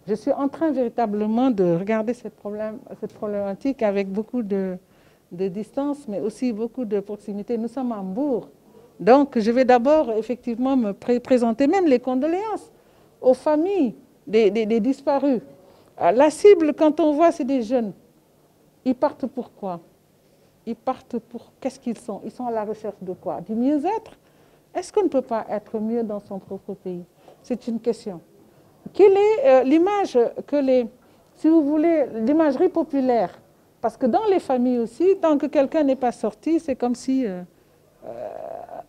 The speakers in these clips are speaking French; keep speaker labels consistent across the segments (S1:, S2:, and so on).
S1: Je suis en train véritablement de regarder cette problématique avec beaucoup de distance, mais aussi beaucoup de proximité. Nous sommes à Mbour. Donc, je vais d'abord effectivement me présenter même les condoléances aux familles des disparus. La cible, quand on voit, c'est des jeunes. Ils partent pour quoi? Ils partent pour... Qu'est-ce qu'ils sont? Ils sont à la recherche de quoi? Du mieux-être? Est-ce qu'on ne peut pas être mieux dans son propre pays? C'est une question. Quelle est l'image que si vous voulez, l'imagerie populaire? Parce que dans les familles aussi, tant que quelqu'un n'est pas sorti, c'est comme si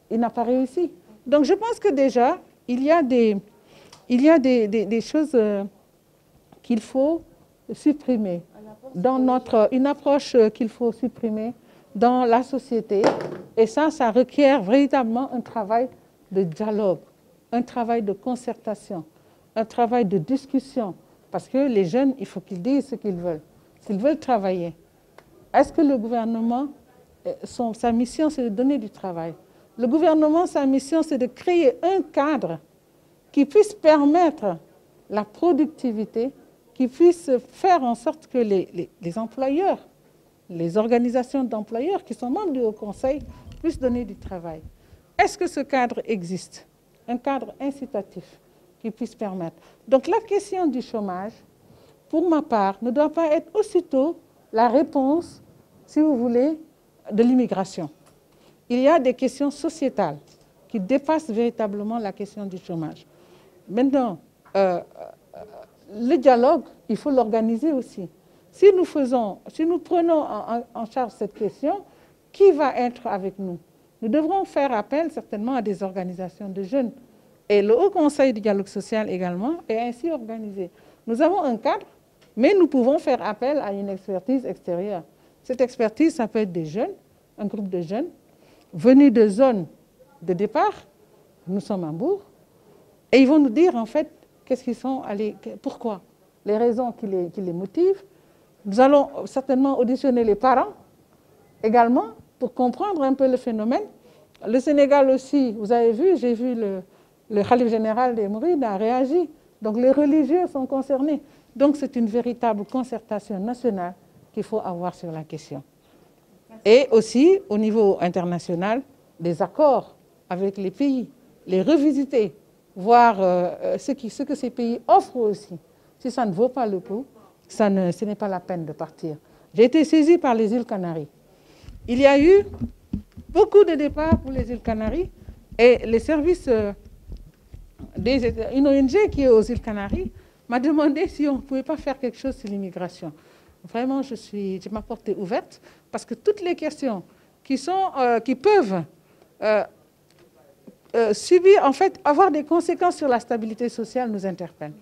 S1: il n'a pas réussi. Donc je pense que déjà, il y a des choses qu'il faut supprimer dans une approche qu'il faut supprimer dans la société. Et ça requiert véritablement un travail de dialogue, un travail de concertation, un travail de discussion. Parce que les jeunes, il faut qu'ils disent ce qu'ils veulent. S'ils veulent travailler, est-ce que le gouvernement, sa mission, c'est de donner du travail? Le gouvernement, sa mission, c'est de créer un cadre qui puisse permettre la productivité, qui puisse faire en sorte que les employeurs, les organisations d'employeurs qui sont membres du Haut Conseil puissent donner du travail. Est-ce que ce cadre existe? Un cadre incitatif qui puisse permettre. Donc la question du chômage, pour ma part, ne doit pas être aussitôt la réponse, si vous voulez, de l'immigration. Il y a des questions sociétales qui dépassent véritablement la question du chômage. Maintenant, le dialogue, il faut l'organiser aussi. Si nous prenons en charge cette question, qui va être avec nous? Nous devrons faire appel certainement à des organisations de jeunes. Et le Haut Conseil du dialogue social également est ainsi organisé. Nous avons un cadre, mais nous pouvons faire appel à une expertise extérieure. Cette expertise, ça peut être des jeunes, un groupe de jeunes, venus de zones de départ. Nous sommes à Mbour. Et ils vont nous dire, en fait, qu'est-ce qu'ils sont allés, pourquoi, les raisons qui les motivent. Nous allons certainement auditionner les parents également pour comprendre un peu le phénomène. Le Sénégal aussi, vous avez vu, j'ai vu le khalife général des Mourides a réagi. Donc les religieux sont concernés. Donc c'est une véritable concertation nationale qu'il faut avoir sur la question. Et aussi, au niveau international, des accords avec les pays, les revisiter, voir ce que ces pays offrent aussi. Si ça ne vaut pas le coup, ce n'est pas la peine de partir. J'ai été saisie par les îles Canaries. Il y a eu beaucoup de départs pour les îles Canaries et les services une ONG qui est aux îles Canaries m'a demandé si on ne pouvait pas faire quelque chose sur l'immigration. Vraiment, j'ai ma porte ouverte parce que toutes les questions qui peuvent subir, en fait, avoir des conséquences sur la stabilité sociale nous interpellent.